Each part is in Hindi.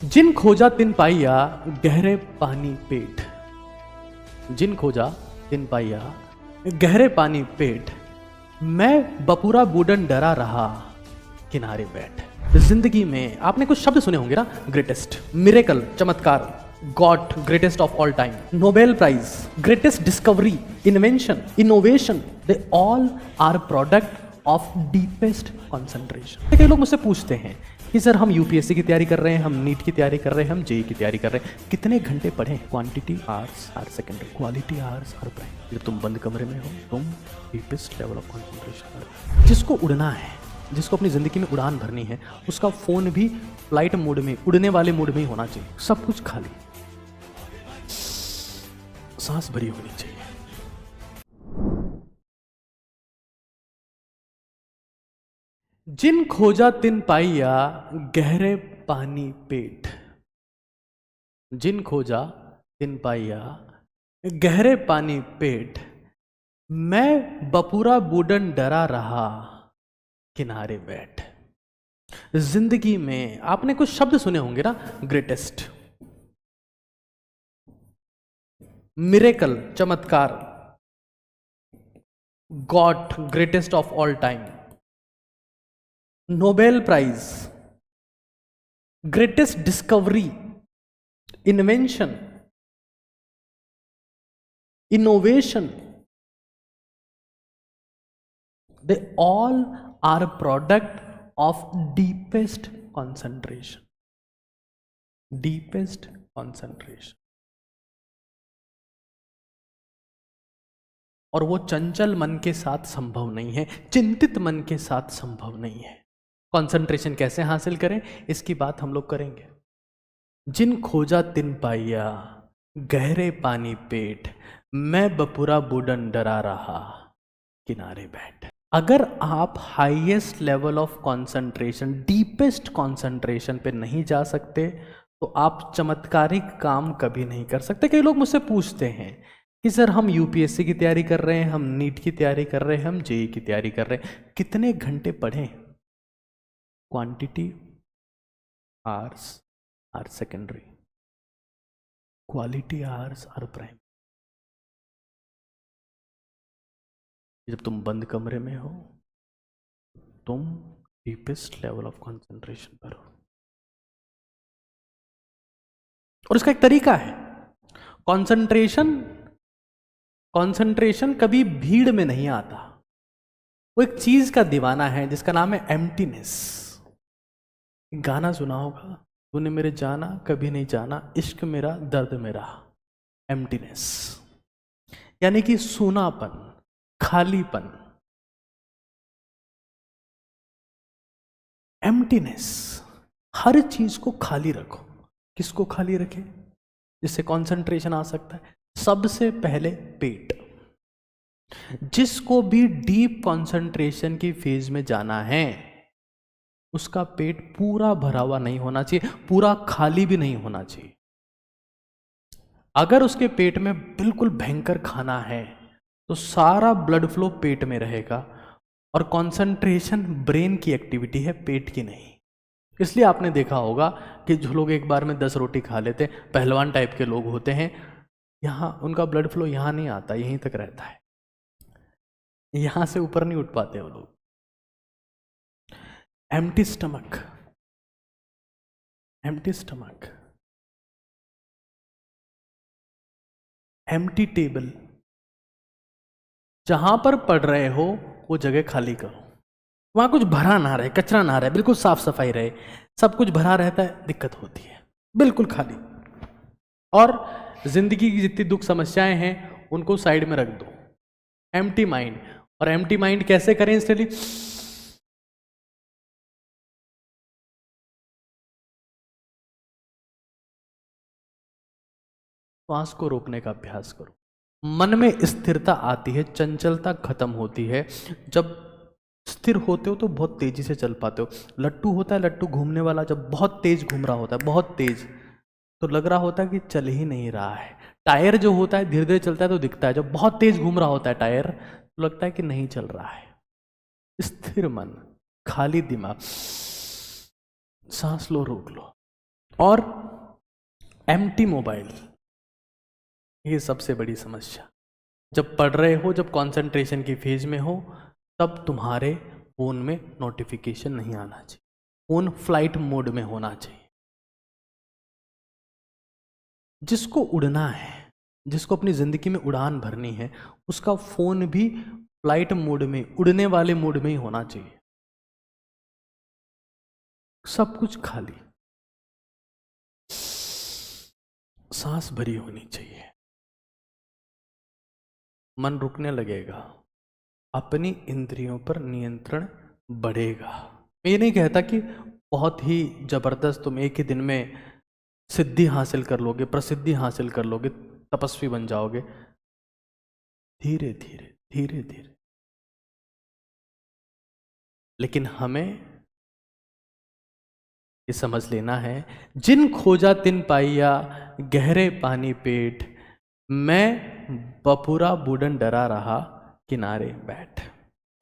जिन खोजा तिन पाइया गहरे पानी पेट। जिन खोजा तिन पाइया गहरे पानी पेट। मैं बपूरा बूढ़न डरा रहा किनारे बैठ। जिंदगी में आपने कुछ शब्द सुने होंगे ना, ग्रेटेस्ट, मिरेकल, चमत्कार, God, greatest of all time, Nobel prize, greatest discovery, invention, innovation, they all are product of deepest concentration. कई लोग मुझसे पूछते हैं कि सर हम यूपीएससी की तैयारी कर रहे हैं, हम नीट की तैयारी कर रहे हैं, हम जेई की तैयारी कर रहे हैं, कितने घंटे पढ़ें? Quantity hours are secondary, quality hours are primary. जब तुम बंद कमरे में हो तुम डीपेस्ट लेवल ऑफ कॉन्सेंट्रेशन करो। जिसको उड़ना है, जिसको अपनी जिंदगी में उड़ान भरनी है, उसका फोन भी फ्लाइट मोड में, उड़ने वाले मोड में ही होना चाहिए। सब कुछ खाली, सांस भरी होनी चाहिए। जिन खोजा तिन पाइया गहरे पानी पेट। जिन खोजा तिन पाइया गहरे पानी पेट। मैं बपूरा बूढ़न डरा रहा किनारे बैठ। जिंदगी में आपने कुछ शब्द सुने होंगे ना, ग्रेटेस्ट, मिरेकल, चमत्कार, God, greatest of all time, Nobel prize, greatest discovery, invention, innovation, they all are product of deepest concentration. Deepest concentration. और वो चंचल मन के साथ संभव नहीं है, चिंतित मन के साथ संभव नहीं है। कंसंट्रेशन कैसे हासिल करें, इसकी बात हम लोग करेंगे। जिन खोजा तिन पाइया गहरे पानी पेट। मैं बपूरा बूढ़न डरा रहा किनारे बैठ। अगर आप highest level of concentration, deepest concentration पे नहीं जा सकते तो आप चमत्कारिक काम कभी नहीं कर सकते। कई लोग मुझसे पूछते हैं कि सर हम यूपीएससी की तैयारी कर रहे हैं, हम नीट की तैयारी कर रहे हैं, हम जेई की तैयारी कर रहे हैं, कितने घंटे पढ़ें? Quantity hours are secondary, quality hours are primary. जब तुम बंद कमरे में हो तुम डीपेस्ट लेवल ऑफ कंसंट्रेशन पर हो। और इसका एक तरीका है। कंसंट्रेशन कभी भीड़ में नहीं आता। वो एक चीज का दीवाना है जिसका नाम है एम्प्टीनेस। गाना सुना होगा, तूने मेरे जाना कभी नहीं जाना, इश्क मेरा दर्द मेरा। एम्प्टीनेस यानी कि सूनापन, खालीपन। एम्प्टीनेस, हर चीज को खाली रखो। किसको खाली रखे जिससे कंसंट्रेशन आ सकता है? सबसे पहले पेट। जिसको भी डीप कंसंट्रेशन की फेज में जाना है उसका पेट पूरा भरा हुआ नहीं होना चाहिए, पूरा खाली भी नहीं होना चाहिए। अगर उसके पेट में बिल्कुल भयंकर खाना है तो सारा ब्लड फ्लो पेट में रहेगा और कंसंट्रेशन ब्रेन की एक्टिविटी है, पेट की नहीं। इसलिए आपने देखा होगा कि जो लोग एक बार में 10 रोटी खा लेते, पहलवान टाइप के लोग होते हैं, यहां उनका ब्लड फ्लो यहां नहीं आता, यहीं तक रहता है, यहां से ऊपर नहीं उठ पाते वो लोग। Empty stomach, empty stomach, empty table. जहां पर पढ़ रहे हो वो जगह खाली करो, वहां कुछ भरा ना रहे, कचरा ना रहे, बिल्कुल साफ सफाई रहे। सब कुछ भरा रहता है, दिक्कत होती है। बिल्कुल खाली। और जिंदगी की जितनी दुख समस्याएं हैं उनको साइड में रख दो। Empty mind. और एम्प्टी माइंड कैसे करें इंस्टेंटली? श्वास को रोकने का अभ्यास करो। मन में स्थिरता आती है, चंचलता खत्म होती है। जब स्थिर होते हो तो बहुत तेजी से चल पाते हो। लट्टू होता है, लट्टू घूमने वाला, जब बहुत तेज घूम रहा होता है, बहुत तेज, तो लग रहा होता है कि चल ही नहीं रहा है। टायर जो होता है धीरे धीरे चलता है तो दिखता है, जब बहुत तेज घूम रहा होता है टायर तो लगता है कि नहीं चल रहा है। स्थिर मन, खाली दिमाग, सांस लो, रोक लो। और एम्प्टी मोबाइल, ये सबसे बड़ी समस्या। जब पढ़ रहे हो, जब कंसंट्रेशन की फेज में हो, तब तुम्हारे फोन में नोटिफिकेशन नहीं आना चाहिए, फोन फ्लाइट मोड में होना चाहिए। जिसको उड़ना है, जिसको अपनी जिंदगी में उड़ान भरनी है, उसका फोन भी फ्लाइट मोड में, उड़ने वाले मोड में ही होना चाहिए। सब कुछ खाली, सांस भरी होनी चाहिए, मन रुकने लगेगा, अपनी इंद्रियों पर नियंत्रण बढ़ेगा। मैं ये नहीं कहता कि बहुत ही जबरदस्त तुम एक ही दिन में सिद्धि हासिल कर लोगे, प्रसिद्धि हासिल कर लोगे, तपस्वी बन जाओगे। धीरे धीरे धीरे धीरे। लेकिन हमें ये समझ लेना है, जिन खोजा तिन पाइया, गहरे पानी पेट, मैं बपुरा बूढ़न डरा रहा, किनारे बैठ।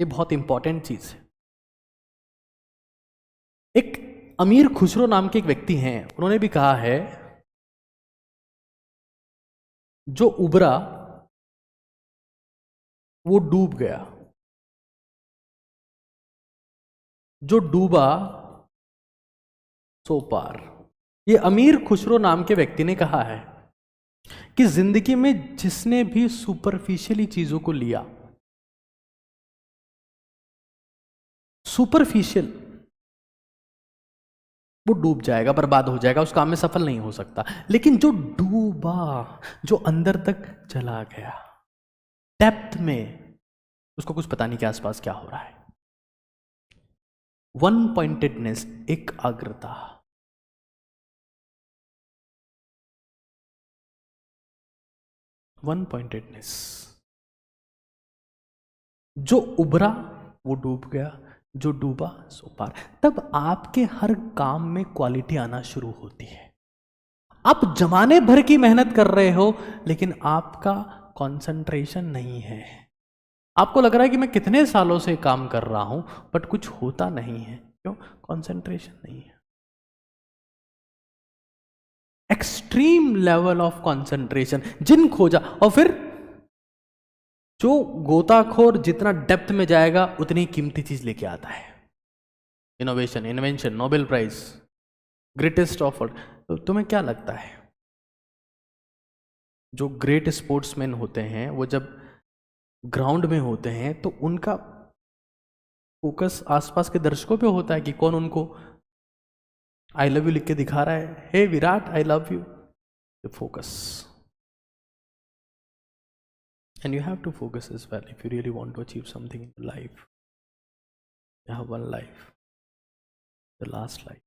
ये बहुत इंपॉर्टेंट चीज है। एक अमीर खुसरो नाम के एक व्यक्ति हैं, उन्होंने भी कहा है, जो उबरा वो डूब गया, जो डूबा सो पार। ये अमीर खुसरो नाम के व्यक्ति ने कहा है कि जिंदगी में जिसने भी सुपरफिशियली चीजों को लिया, सुपरफिशियल, वो डूब जाएगा, बर्बाद हो जाएगा, उस काम में सफल नहीं हो सकता। लेकिन जो डूबा, जो अंदर तक चला गया, डेप्थ में, उसको कुछ पता नहीं कि आसपास क्या हो रहा है। वन पॉइंटेडनेस, एकाग्रता, वन पॉइंटेडनेस। जो उभरा वो डूब गया, जो डूबा सो पार। तब आपके हर काम में क्वालिटी आना शुरू होती है। आप जमाने भर की मेहनत कर रहे हो, लेकिन आपका कंसंट्रेशन नहीं है। आपको लग रहा है कि मैं कितने सालों से काम कर रहा हूं, बट कुछ होता नहीं है। क्यों? कंसंट्रेशन नहीं है। एक्सट्रीम लेवल ऑफ कंसंट्रेशन, जिन खोजा। और फिर जो गोताखोर जितना डेप्थ में जाएगा, उतनी कीमती चीज लेके आता है। Innovation, invention, Nobel prize, greatest offer. तो तुम्हें क्या लगता है, जो ग्रेट स्पोर्ट्समैन होते हैं, वो जब ग्राउंड में होते हैं तो उनका फोकस आसपास के दर्शकों पे होता है कि कौन उनको आई लव यू लिख के दिखा रहा है, hey Virat I love you. Focus, and you have to focus as well if you really want to achieve something in life. You have one life, the last life.